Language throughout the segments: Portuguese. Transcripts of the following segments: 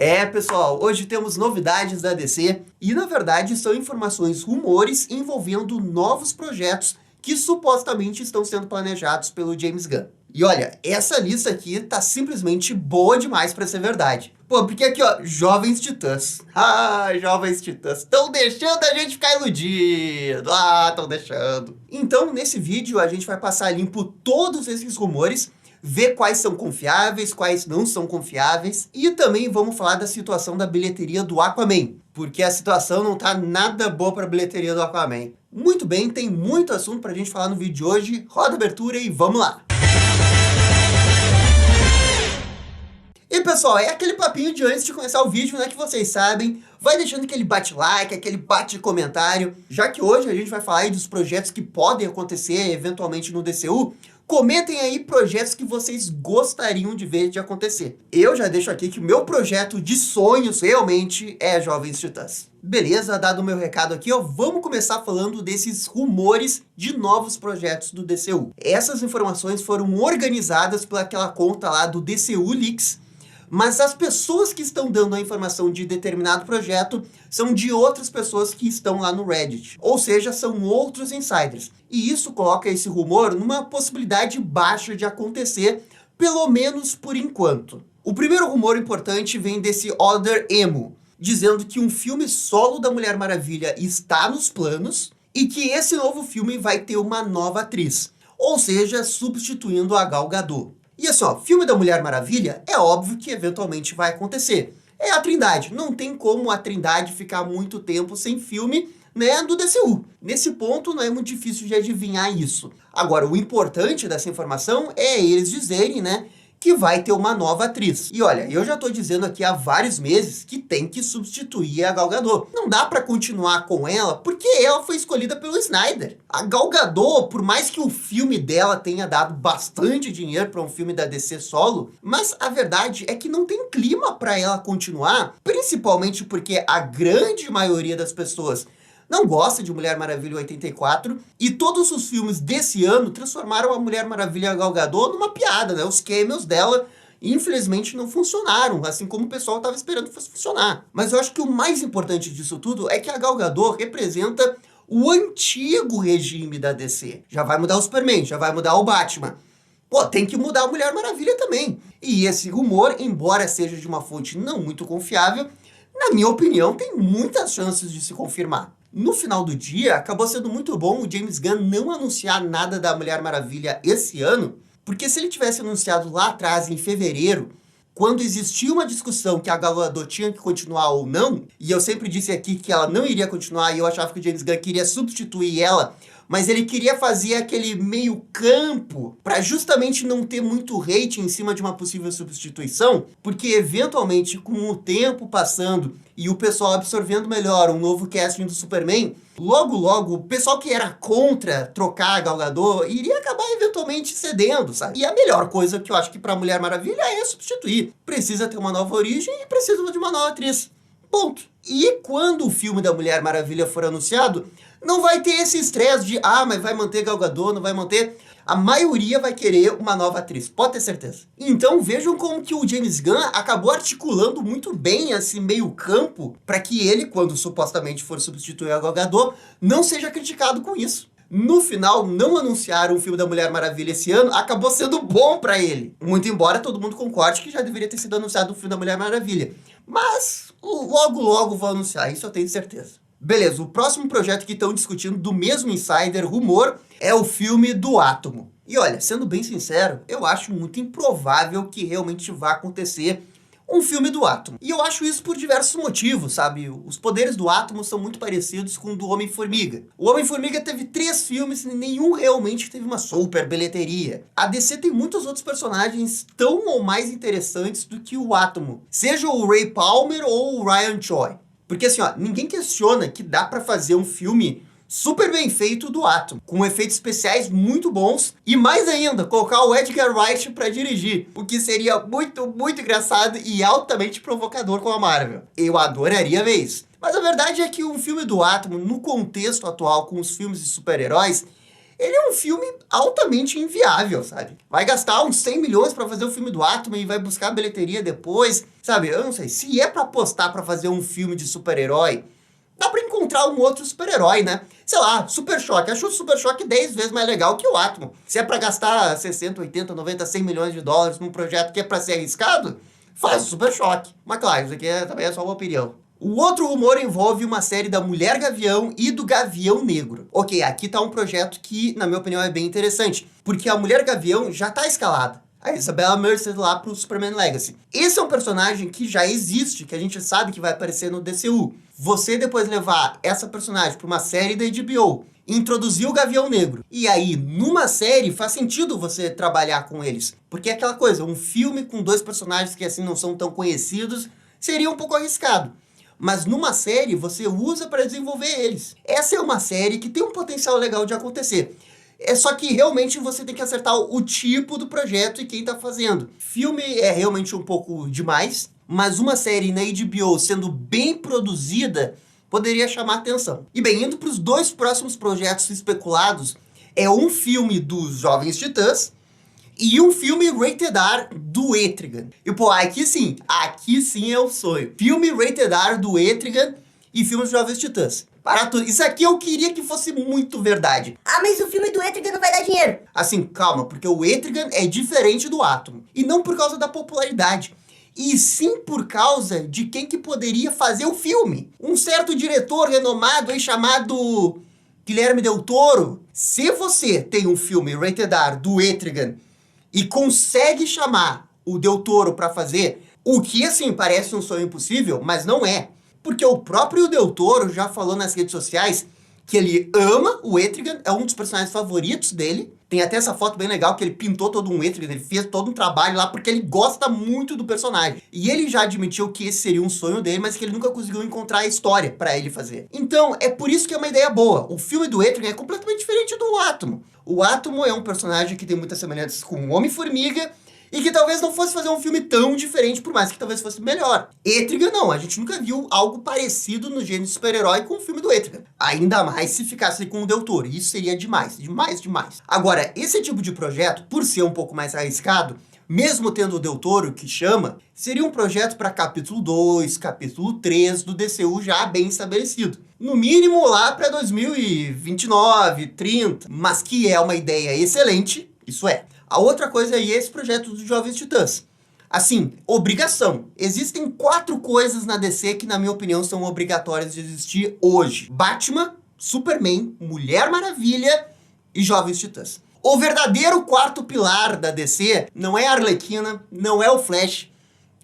É, pessoal, hoje temos novidades da DC e, na verdade, são informações, rumores envolvendo novos projetos que supostamente estão sendo planejados pelo James Gunn. E olha, essa lista aqui tá simplesmente boa demais pra ser verdade. Pô, porque aqui, ó, Jovens Titãs. Ah, Jovens Titãs. Estão deixando a gente ficar iludido. Ah, estão deixando. Então, nesse vídeo, a gente vai passar limpo todos esses rumores, ver quais são confiáveis, quais não são confiáveis. E também vamos falar da situação da bilheteria do Aquaman, porque a situação não tá nada boa para a bilheteria do Aquaman. Muito bem, tem muito assunto pra gente falar no vídeo de hoje. Roda a abertura e vamos lá! E pessoal, é aquele papinho de antes de começar o vídeo, né, que vocês sabem. Vai deixando aquele bate-like, aquele bate-comentário. Já que hoje a gente vai falar aí dos projetos que podem acontecer eventualmente no DCU, comentem aí projetos que vocês gostariam de ver de acontecer. Eu já deixo aqui que o meu projeto de sonhos realmente é Jovens Titãs. Beleza, dado o meu recado aqui, ó, vamos começar falando desses rumores de novos projetos do DCU. Essas informações foram organizadas pelaquela conta lá do DCU Leaks, mas as pessoas que estão dando a informação de determinado projeto são de outras pessoas que estão lá no Reddit. Ou seja, são outros insiders. E isso coloca esse rumor numa possibilidade baixa de acontecer, pelo menos por enquanto. O primeiro rumor importante vem desse Other Emo, dizendo que um filme solo da Mulher Maravilha está nos planos e que esse novo filme vai ter uma nova atriz. Ou seja, substituindo a Gal Gadot. E assim, ó, filme da Mulher Maravilha é óbvio que eventualmente vai acontecer. É a Trindade, não tem como a Trindade ficar muito tempo sem filme, né, do DCU. Nesse ponto não é muito difícil de adivinhar isso. Agora, o importante dessa informação é eles dizerem, né, que vai ter uma nova atriz. E olha, eu já tô dizendo aqui há vários meses que tem que substituir a Gal Gadot. Não dá pra continuar com ela, porque ela foi escolhida pelo Snyder. A Gal Gadot, por mais que o filme dela tenha dado bastante dinheiro pra um filme da DC solo, mas a verdade é que não tem clima pra ela continuar, principalmente porque a grande maioria das pessoas não gosta de Mulher Maravilha 84, e todos os filmes desse ano transformaram a Mulher Maravilha Gal Gadot numa piada, né? Os cameos dela, infelizmente, não funcionaram, assim como o pessoal estava esperando que fosse funcionar. Mas eu acho que o mais importante disso tudo é que a Gal Gadot representa o antigo regime da DC. Já vai mudar o Superman, já vai mudar o Batman. Pô, tem que mudar a Mulher Maravilha também. E esse rumor, embora seja de uma fonte não muito confiável, na minha opinião, tem muitas chances de se confirmar. No final do dia, acabou sendo muito bom o James Gunn não anunciar nada da Mulher Maravilha esse ano, porque se ele tivesse anunciado lá atrás, em fevereiro, quando existia uma discussão que a Gal Gadot tinha que continuar ou não, e eu sempre disse aqui que ela não iria continuar, e eu achava que o James Gunn queria substituir ela, mas ele queria fazer aquele meio campo para justamente não ter muito hate em cima de uma possível substituição, porque eventualmente com o tempo passando e o pessoal absorvendo melhor um novo casting do Superman, logo logo o pessoal que era contra trocar a Gal Gadot iria acabar eventualmente cedendo, sabe? E a melhor coisa que eu acho que para Mulher Maravilha é substituir. Precisa ter uma nova origem e precisa de uma nova atriz. Ponto. E quando o filme da Mulher Maravilha for anunciado, não vai ter esse estresse de, mas vai manter Gal Gadot, não vai manter. A maioria vai querer uma nova atriz, pode ter certeza. Então vejam como que o James Gunn acabou articulando muito bem esse meio campo para que ele, quando supostamente for substituir a Gal Gadot, não seja criticado com isso. No final, não anunciar um filme da Mulher Maravilha esse ano acabou sendo bom para ele. Muito embora todo mundo concorde que já deveria ter sido anunciado o filme da Mulher Maravilha. Mas logo logo vou anunciar, isso eu tenho certeza. Beleza, o próximo projeto que estão discutindo do mesmo insider rumor é o filme do Átomo. E olha, sendo bem sincero, eu acho muito improvável que realmente vá acontecer um filme do Átomo. E eu acho isso por diversos motivos, sabe? Os poderes do Átomo são muito parecidos com o do Homem-Formiga. O Homem-Formiga teve 3 filmes e nenhum realmente teve uma super bilheteria. A DC tem muitos outros personagens tão ou mais interessantes do que o Átomo, seja o Ray Palmer ou o Ryan Choi. Porque assim, ó, ninguém questiona que dá pra fazer um filme super bem feito do Átomo, com efeitos especiais muito bons, e mais ainda, colocar o Edgar Wright pra dirigir, o que seria muito, muito engraçado e altamente provocador com a Marvel. Eu adoraria ver isso. Mas a verdade é que um filme do Átomo, no contexto atual com os filmes de super-heróis, ele é um filme altamente inviável, sabe? Vai gastar uns 100 milhões pra fazer o filme do Atom e vai buscar a bilheteria depois, sabe? Eu não sei, se é pra apostar pra fazer um filme de super-herói, dá pra encontrar um outro super-herói, né? Sei lá, Super Choque. Acho o Super Choque 10 vezes mais legal que o Atom. Se é pra gastar 60, 80, 90, 100 milhões de dólares num projeto que é pra ser arriscado, faz o Super Choque. Mas claro, isso aqui também é só uma opinião. O outro rumor envolve uma série da Mulher Gavião e do Gavião Negro. Ok, aqui tá um projeto que, na minha opinião, é bem interessante, porque a Mulher Gavião já tá escalada. A Isabella Merced lá pro Superman Legacy. Esse é um personagem que já existe, que a gente sabe que vai aparecer no DCU. Você depois levar essa personagem pra uma série da HBO, introduzir o Gavião Negro, e aí, numa série, faz sentido você trabalhar com eles. Porque é aquela coisa, um filme com dois personagens que assim não são tão conhecidos, seria um pouco arriscado. Mas numa série, você usa para desenvolver eles. Essa é uma série que tem um potencial legal de acontecer. É só que realmente você tem que acertar o tipo do projeto e quem tá fazendo. Filme é realmente um pouco demais, mas uma série na HBO sendo bem produzida poderia chamar atenção. E bem, indo para os dois próximos projetos especulados, é um filme dos Jovens Titãs e um filme rated R do Etrigan. E pô, aqui sim é o sonho. Filme rated R do Etrigan e filme dos Jovens Titãs. Para tudo. Isso aqui eu queria que fosse muito verdade. Ah, mas o filme do Etrigan não vai dar dinheiro. Assim, calma, porque o Etrigan é diferente do Atom. E não por causa da popularidade. E sim por causa de quem que poderia fazer o filme. Um certo diretor renomado aí chamado Guilherme Del Toro. Se você tem um filme rated R do Etrigan e consegue chamar o Del Toro pra fazer, o que assim parece um sonho impossível, mas não é. Porque o próprio Del Toro já falou nas redes sociais que ele ama o Etrigan, é um dos personagens favoritos dele. Tem até essa foto bem legal que ele pintou todo um Etrigan, ele fez todo um trabalho lá porque ele gosta muito do personagem. E ele já admitiu que esse seria um sonho dele, mas que ele nunca conseguiu encontrar a história pra ele fazer. Então, é por isso que é uma ideia boa. O filme do Etrigan é completamente diferente do Átomo. O Átomo é um personagem que tem muitas semelhanças com o Homem-Formiga, e que talvez não fosse fazer um filme tão diferente, por mais que talvez fosse melhor. Etrigan não, a gente nunca viu algo parecido no gênero de super-herói com o filme do Etrigan. Ainda mais se ficasse com o Del Toro, isso seria demais, demais, demais. Agora, esse tipo de projeto, por ser um pouco mais arriscado, mesmo tendo o Del Toro que chama, seria um projeto para capítulo 2, capítulo 3 do DCU já bem estabelecido. No mínimo lá para 2029, 30, mas que é uma ideia excelente, isso é. A outra coisa aí é esse projeto dos Jovens Titãs. Assim, obrigação. Existem 4 coisas na DC que, na minha opinião, são obrigatórias de existir hoje. Batman, Superman, Mulher Maravilha e Jovens Titãs. O verdadeiro quarto pilar da DC não é a Arlequina, não é o Flash,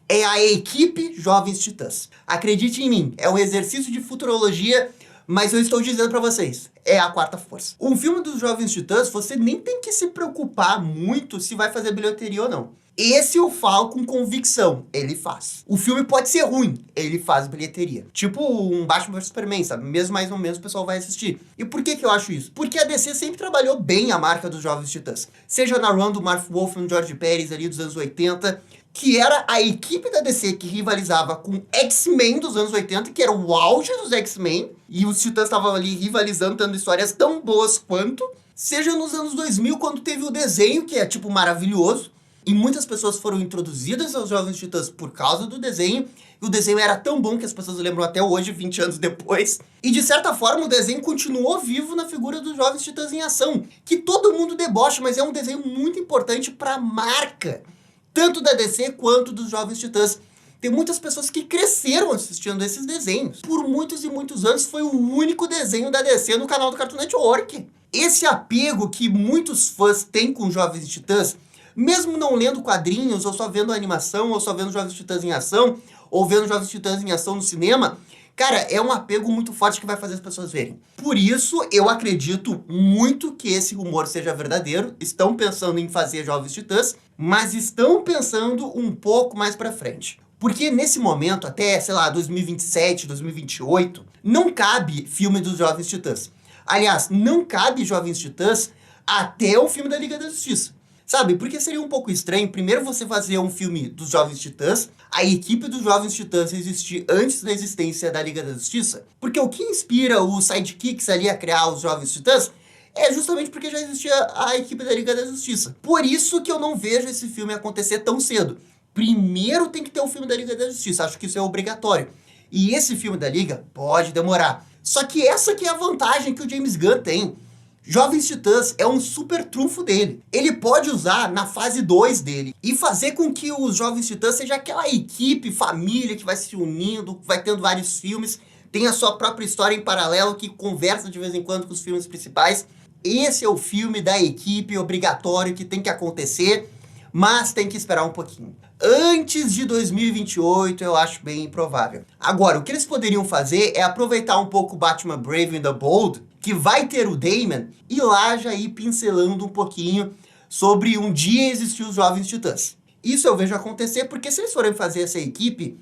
é a equipe Jovens Titãs. Acredite em mim, é um exercício de futurologia, mas eu estou dizendo pra vocês, é a quarta força. Um filme dos Jovens Titãs, você nem tem que se preocupar muito se vai fazer bilheteria ou não. Esse eu falo com convicção, ele faz. O filme pode ser ruim, ele faz bilheteria. Tipo um Batman vs Superman, sabe? Mesmo mais ou menos o pessoal vai assistir. E por que eu acho isso? Porque a DC sempre trabalhou bem a marca dos Jovens Titãs. Seja na run do Mark Wolfman, George Pérez ali dos anos 80, que era a equipe da DC que rivalizava com X-Men dos anos 80, que era o auge dos X-Men, e os Titãs estavam ali rivalizando, tendo histórias tão boas quanto. Seja nos anos 2000, quando teve o desenho, que é tipo maravilhoso, e muitas pessoas foram introduzidas aos Jovens Titãs por causa do desenho, e o desenho era tão bom que as pessoas lembram até hoje, 20 anos depois. E de certa forma o desenho continuou vivo na figura dos Jovens Titãs em Ação, que todo mundo debocha, mas é um desenho muito importante para a marca, tanto da DC quanto dos Jovens Titãs. Tem muitas pessoas que cresceram assistindo esses desenhos. Por muitos e muitos anos foi o único desenho da DC no canal do Cartoon Network. Esse apego que muitos fãs têm com Jovens Titãs, mesmo não lendo quadrinhos, ou só vendo animação, ou só vendo Jovens Titãs em ação, ou vendo Jovens Titãs em ação no cinema, cara, é um apego muito forte que vai fazer as pessoas verem. Por isso, eu acredito muito que esse rumor seja verdadeiro. Estão pensando em fazer Jovens Titãs, mas estão pensando um pouco mais pra frente. Porque nesse momento, até, sei lá, 2027, 2028, não cabe filme dos Jovens Titãs. Aliás, não cabe Jovens Titãs até o filme da Liga da Justiça. Sabe, porque seria um pouco estranho, primeiro você fazer um filme dos Jovens Titãs, a equipe dos Jovens Titãs existir antes da existência da Liga da Justiça, porque o que inspira os sidekicks ali a criar os Jovens Titãs é justamente porque já existia a equipe da Liga da Justiça. Por isso que eu não vejo esse filme acontecer tão cedo. Primeiro tem que ter o filme da Liga da Justiça, acho que isso é obrigatório. E esse filme da Liga pode demorar. Só que essa que é a vantagem que o James Gunn tem. Jovens Titãs é um super trunfo dele. Ele pode usar na fase 2 dele e fazer com que os Jovens Titãs seja aquela equipe, família que vai se unindo, vai tendo vários filmes, tem a sua própria história em paralelo que conversa de vez em quando com os filmes principais. Esse é o filme da equipe obrigatório que tem que acontecer, mas tem que esperar um pouquinho. Antes de 2028, eu acho bem improvável. Agora, o que eles poderiam fazer é aproveitar um pouco o Batman Brave and the Bold, que vai ter o Damon, e lá já ir pincelando um pouquinho sobre um dia existir os Jovens Titãs. Isso eu vejo acontecer porque se eles forem fazer essa equipe,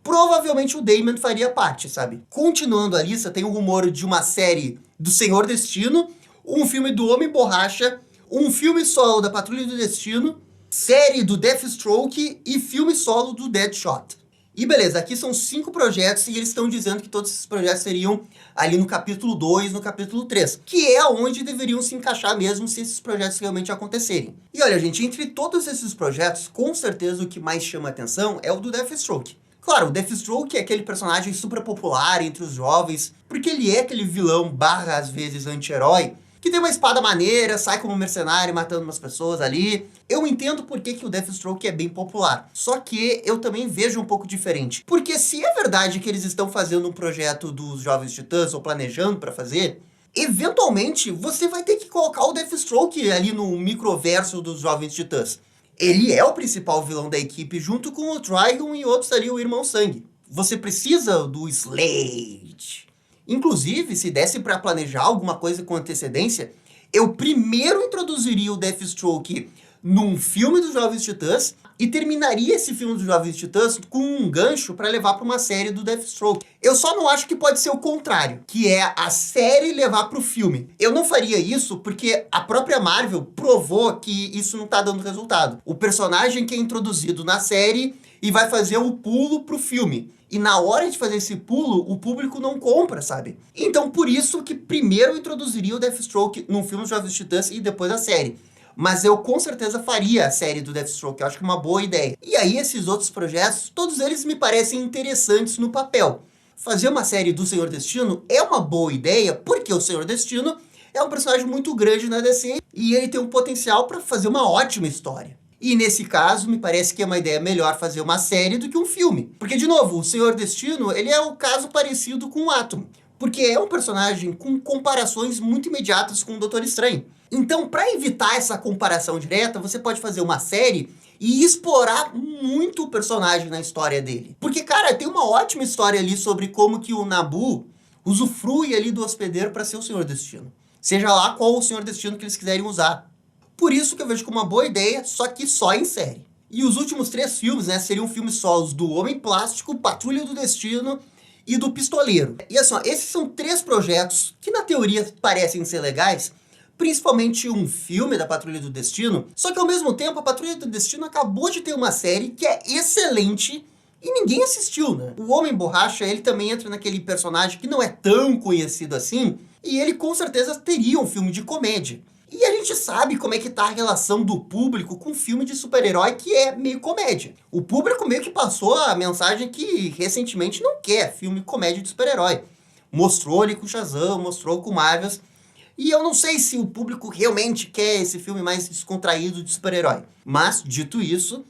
provavelmente o Damon faria parte, sabe? Continuando a lista, tem o rumor de uma série do Senhor Destino, um filme do Homem-Borracha, um filme solo da Patrulha do Destino, série do Deathstroke e filme solo do Deadshot. E beleza, aqui são 5 projetos e eles estão dizendo que todos esses projetos seriam ali no capítulo 2, no capítulo 3, que é onde deveriam se encaixar mesmo se esses projetos realmente acontecerem. E olha, gente, entre todos esses projetos, com certeza o que mais chama atenção é o do Deathstroke. Claro, o Deathstroke é aquele personagem super popular entre os jovens, porque ele é aquele vilão barra, às vezes, anti-herói, que tem uma espada maneira, sai como mercenário matando umas pessoas ali. Eu entendo por que o Deathstroke é bem popular. Só que eu também vejo um pouco diferente. Porque se é verdade que eles estão fazendo um projeto dos Jovens Titãs, ou planejando para fazer, eventualmente você vai ter que colocar o Deathstroke ali no microverso dos Jovens Titãs. Ele é o principal vilão da equipe, junto com o Trigon e outros ali, o Irmão Sangue. Você precisa do Slade. Inclusive, se desse para planejar alguma coisa com antecedência, eu primeiro introduziria o Deathstroke num filme dos Jovens Titãs e terminaria esse filme dos Jovens Titãs com um gancho para levar para uma série do Deathstroke. Eu só não acho que pode ser o contrário, que é a série levar para o filme. Eu não faria isso porque a própria Marvel provou que isso não tá dando resultado. O personagem que é introduzido na série e vai fazer o pulo pro filme. E na hora de fazer esse pulo, o público não compra, sabe? Então, por isso que primeiro eu introduziria o Deathstroke num filme dos Jovens Titãs e depois a série. Mas eu com certeza faria a série do Deathstroke, eu acho que é uma boa ideia. E aí esses outros projetos, todos eles me parecem interessantes no papel. Fazer uma série do Senhor Destino é uma boa ideia, porque o Senhor Destino é um personagem muito grande na DC e ele tem um potencial para fazer uma ótima história. E nesse caso, me parece que é uma ideia melhor fazer uma série do que um filme. Porque, de novo, o Senhor Destino, ele é um caso parecido com o Atom. Porque é um personagem com comparações muito imediatas com o Doutor Estranho. Então, para evitar essa comparação direta, você pode fazer uma série e explorar muito o personagem na história dele. Porque, cara, tem uma ótima história ali sobre como que o Nabu usufrui ali do hospedeiro para ser o Senhor Destino. Seja lá qual o Senhor Destino que eles quiserem usar. Por isso que eu vejo como uma boa ideia, só que só em série. E os últimos 3 filmes, né, seriam filmes solos do Homem Plástico, Patrulha do Destino e do Pistoleiro. E assim, ó, esses são 3 projetos que na teoria parecem ser legais, principalmente um filme da Patrulha do Destino, só que ao mesmo tempo a Patrulha do Destino acabou de ter uma série que é excelente e ninguém assistiu, né? O Homem Borracha, ele também entra naquele personagem que não é tão conhecido assim, e ele com certeza teria um filme de comédia. E a gente sabe como é que tá a relação do público com filme de super-herói que é meio comédia. O público meio que passou a mensagem que recentemente não quer filme comédia de super-herói. Mostrou ali com Shazam, mostrou com Marvels. E eu não sei se o público realmente quer esse filme mais descontraído de super-herói. Mas, dito isso,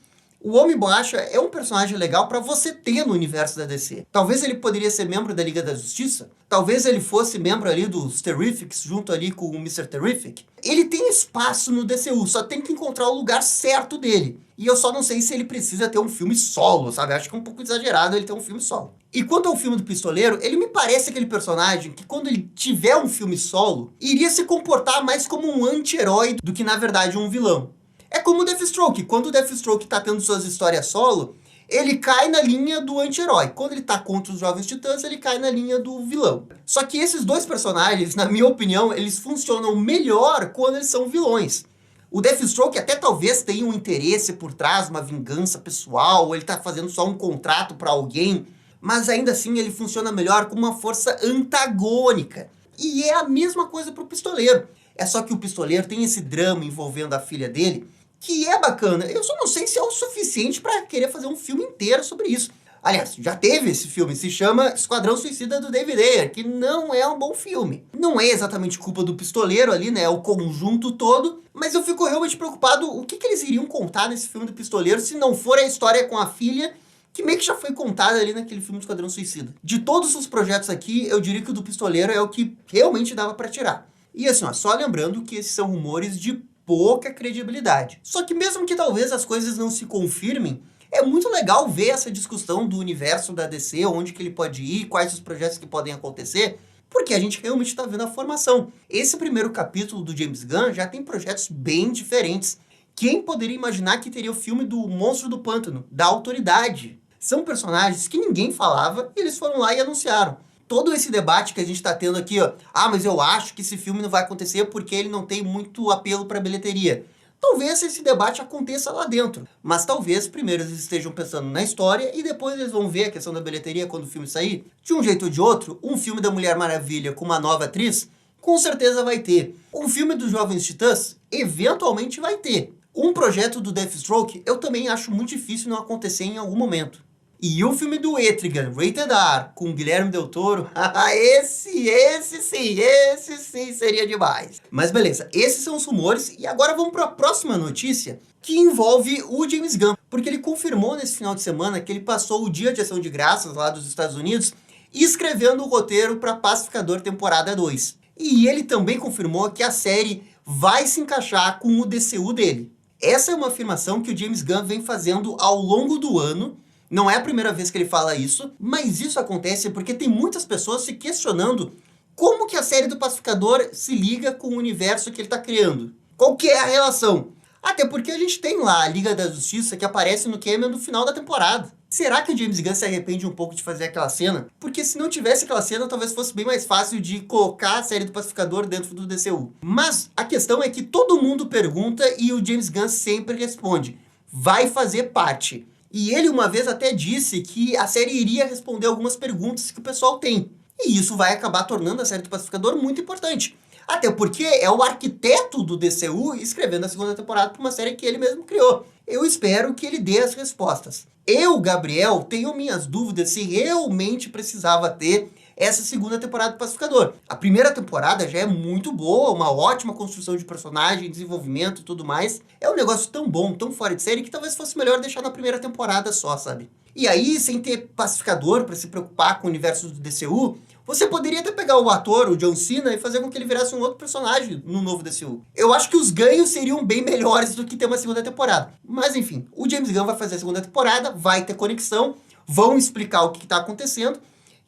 o Homem-Borracha é um personagem legal para você ter no universo da DC. Talvez ele poderia ser membro da Liga da Justiça. Talvez ele fosse membro ali dos Terrifics, junto ali com o Mr. Terrific. Ele tem espaço no DCU, só tem que encontrar o lugar certo dele. E eu só não sei se ele precisa ter um filme solo, sabe? Acho que é um pouco exagerado ele ter um filme solo. E quanto ao filme do Pistoleiro, ele me parece aquele personagem que quando ele tiver um filme solo, iria se comportar mais como um anti-herói do que na verdade um vilão. É como o Deathstroke. Quando o Deathstroke tá tendo suas histórias solo, ele cai na linha do anti-herói. Quando ele tá contra os Jovens Titãs, ele cai na linha do vilão. Só que esses dois personagens, na minha opinião, eles funcionam melhor quando eles são vilões. O Deathstroke até talvez tenha um interesse por trás, uma vingança pessoal, ou ele tá fazendo só um contrato pra alguém, mas ainda assim ele funciona melhor com uma força antagônica. E é a mesma coisa pro Pistoleiro. É só que o Pistoleiro tem esse drama envolvendo a filha dele, que é bacana. Eu só não sei se é o suficiente para querer fazer um filme inteiro sobre isso. Aliás, já teve esse filme, se chama Esquadrão Suicida do David Ayer, que não é um bom filme. Não é exatamente culpa do Pistoleiro ali, né, é o conjunto todo, mas eu fico realmente preocupado o que eles iriam contar nesse filme do Pistoleiro se não for a história com a filha, que meio que já foi contada ali naquele filme do Esquadrão Suicida. De todos os projetos aqui, eu diria que o do Pistoleiro é o que realmente dava pra tirar. E assim, ó, só lembrando que esses são rumores de pouca credibilidade. Só que mesmo que talvez as coisas não se confirmem, é muito legal ver essa discussão do universo da DC, onde que ele pode ir, quais os projetos que podem acontecer, porque a gente realmente está vendo a formação. Esse primeiro capítulo do James Gunn já tem projetos bem diferentes. Quem poderia imaginar que teria o filme do Monstro do Pântano, da Autoridade? São personagens que ninguém falava e eles foram lá e anunciaram. Todo esse debate que a gente está tendo aqui, ó, mas eu acho que esse filme não vai acontecer porque ele não tem muito apelo para bilheteria. Talvez esse debate aconteça lá dentro, mas talvez primeiro eles estejam pensando na história e depois eles vão ver a questão da bilheteria quando o filme sair. De um jeito ou de outro, um filme da Mulher Maravilha com uma nova atriz, com certeza vai ter. Um filme dos Jovens Titãs, eventualmente vai ter. Um projeto do Deathstroke, eu também acho muito difícil não acontecer em algum momento. E o filme do Etrigan, Rated R, com Guilherme Del Toro, esse sim seria demais. Mas beleza, esses são os rumores, e agora vamos para a próxima notícia, que envolve o James Gunn, porque ele confirmou nesse final de semana que ele passou o Dia de Ação de Graças lá dos Estados Unidos, escrevendo o roteiro para Pacificador temporada 2. E ele também confirmou que a série vai se encaixar com o DCU dele. Essa é uma afirmação que o James Gunn vem fazendo ao longo do ano. Não é a primeira vez que ele fala isso, mas isso acontece porque tem muitas pessoas se questionando como que a série do Pacificador se liga com o universo que ele está criando. Qual que é a relação? Até porque a gente tem lá a Liga da Justiça que aparece no cameo no final da temporada. Será que o James Gunn se arrepende um pouco de fazer aquela cena? Porque se não tivesse aquela cena, talvez fosse bem mais fácil de colocar a série do Pacificador dentro do DCU. Mas a questão é que todo mundo pergunta e o James Gunn sempre responde: vai fazer parte. E ele uma vez até disse que a série iria responder algumas perguntas que o pessoal tem. E isso vai acabar tornando a série do Pacificador muito importante. Até porque é o arquiteto do DCU escrevendo a segunda temporada para uma série que ele mesmo criou. Eu espero que ele dê as respostas. Eu, Gabriel, tenho minhas dúvidas se realmente precisava ter essa segunda temporada do Pacificador. A primeira temporada já é muito boa, uma ótima construção de personagem, desenvolvimento e tudo mais. É um negócio tão bom, tão fora de série, que talvez fosse melhor deixar na primeira temporada só, sabe? E aí, sem ter Pacificador para se preocupar com o universo do DCU, você poderia até pegar o ator, o John Cena, e fazer com que ele virasse um outro personagem no novo DCU. Eu acho que os ganhos seriam bem melhores do que ter uma segunda temporada. Mas enfim, o James Gunn vai fazer a segunda temporada, vai ter conexão, vão explicar o que está acontecendo,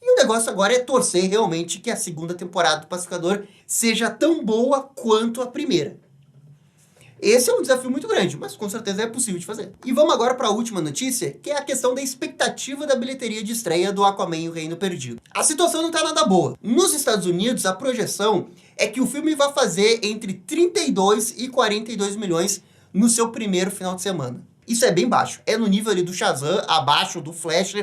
e o negócio agora é torcer realmente que a segunda temporada do Pacificador seja tão boa quanto a primeira. Esse é um desafio muito grande, mas com certeza é possível de fazer. E vamos agora para a última notícia, que é a questão da expectativa da bilheteria de estreia do Aquaman e o Reino Perdido. A situação não está nada boa. Nos Estados Unidos, a projeção é que o filme vai fazer entre 32 e 42 milhões no seu primeiro final de semana. Isso é bem baixo. É no nível ali do Shazam, abaixo do Flash,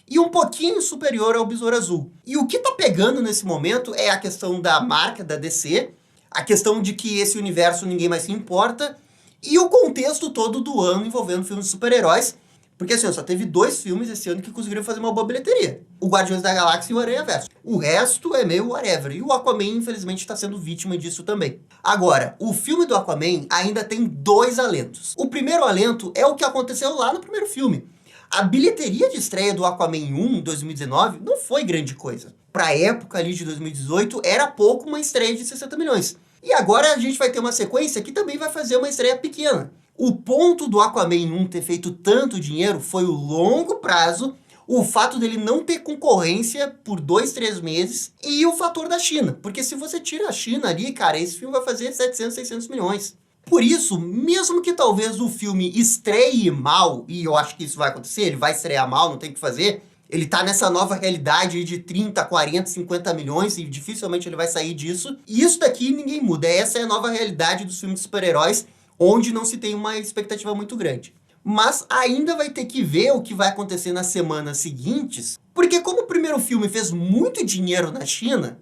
e um pouquinho superior ao Besouro Azul. E o que tá pegando nesse momento é a questão da marca da DC, a questão de que esse universo ninguém mais se importa, e o contexto todo do ano envolvendo filmes de super-heróis, porque assim, só teve 2 filmes esse ano que conseguiram fazer uma boa bilheteria. O Guardiões da Galáxia e o Aranha-Verso. O resto é meio whatever, e o Aquaman infelizmente está sendo vítima disso também. Agora, o filme do Aquaman ainda tem 2 alentos. O primeiro alento é o que aconteceu lá no primeiro filme. A bilheteria de estreia do Aquaman 1, 2019, não foi grande coisa. Pra época ali de 2018, era pouco uma estreia de 60 milhões. E agora a gente vai ter uma sequência que também vai fazer uma estreia pequena. O ponto do Aquaman 1 ter feito tanto dinheiro foi o longo prazo, o fato dele não ter concorrência por 2, 3 meses e o fator da China. Porque se você tira a China ali, cara, esse filme vai fazer 700, 600 milhões. Por isso, mesmo que talvez o filme estreie mal, e eu acho que isso vai acontecer, ele vai estrear mal, não tem o que fazer, ele tá nessa nova realidade de 30, 40, 50 milhões e dificilmente ele vai sair disso. E isso daqui ninguém muda, essa é a nova realidade dos filmes de super-heróis, onde não se tem uma expectativa muito grande. Mas ainda vai ter que ver o que vai acontecer nas semanas seguintes, porque como o primeiro filme fez muito dinheiro na China,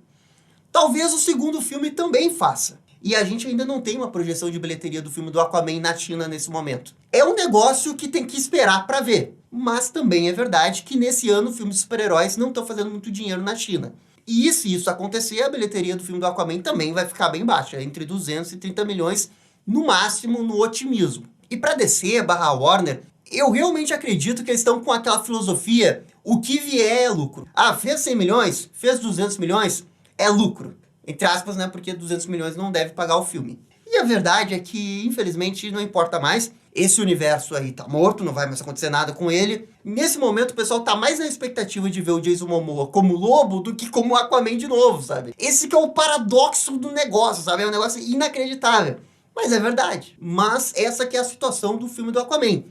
talvez o segundo filme também faça. e a gente ainda não tem uma projeção de bilheteria do filme do Aquaman na China nesse momento. É um negócio que tem que esperar para ver. Mas também é verdade que nesse ano filmes de super-heróis não estão fazendo muito dinheiro na China. E se isso acontecer, a bilheteria do filme do Aquaman também vai ficar bem baixa, entre 230 milhões, no máximo, no otimismo. E para DC/Warner, eu realmente acredito que eles estão com aquela filosofia, o que vier é lucro. Ah, fez 100 milhões? Fez 200 milhões? É lucro. Entre aspas, né, porque 200 milhões não deve pagar o filme. E a verdade é que, infelizmente, não importa mais. Esse universo aí tá morto, não vai mais acontecer nada com ele. Nesse momento, o pessoal tá mais na expectativa de ver o Jason Momoa como Lobo do que como Aquaman de novo, sabe? Esse que é o paradoxo do negócio, sabe? É um negócio inacreditável. Mas é verdade. Mas essa que é a situação do filme do Aquaman.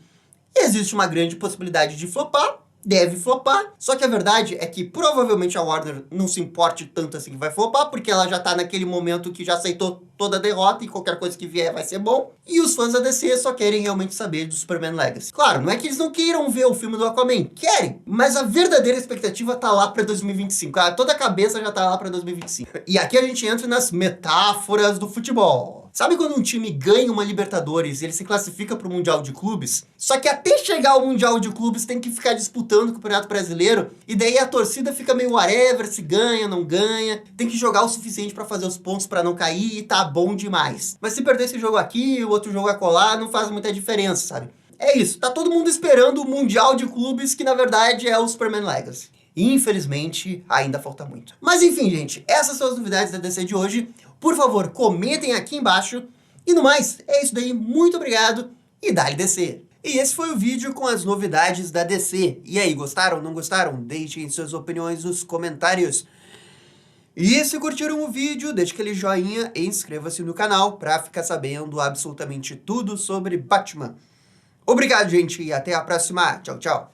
Existe uma grande possibilidade de flopar, deve flopar, só que a verdade é que provavelmente a Warner não se importe tanto assim que vai flopar, porque ela já tá naquele momento que já aceitou toda a derrota e qualquer coisa que vier vai ser bom, e os fãs da DC só querem realmente saber do Superman Legacy. Claro, não é que eles não queiram ver o filme do Aquaman, querem, mas a verdadeira expectativa tá lá pra 2025, toda a cabeça já tá lá pra 2025. E aqui a gente entra nas metáforas do futebol. Sabe quando um time ganha uma Libertadores e ele se classifica para o Mundial de Clubes? Só que até chegar ao Mundial de Clubes tem que ficar disputando o Campeonato Brasileiro e daí a torcida fica meio whatever, se ganha, não ganha. Tem que jogar o suficiente para fazer os pontos para não cair e tá bom demais. Mas se perder esse jogo aqui, o outro jogo acolá, não faz muita diferença, sabe? É isso, tá todo mundo esperando o Mundial de Clubes, que na verdade é o Superman Legacy. Infelizmente, ainda falta muito. Mas enfim, gente, essas são as novidades da DC de hoje. Por favor, comentem aqui embaixo. E no mais, é isso daí. Muito obrigado e dá-lhe DC. E esse foi o vídeo com as novidades da DC. E aí, gostaram, não gostaram? Deixem suas opiniões nos comentários. E se curtiram o vídeo, deixe aquele joinha e inscreva-se no canal para ficar sabendo absolutamente tudo sobre Batman. Obrigado, gente, e até a próxima. Tchau, tchau.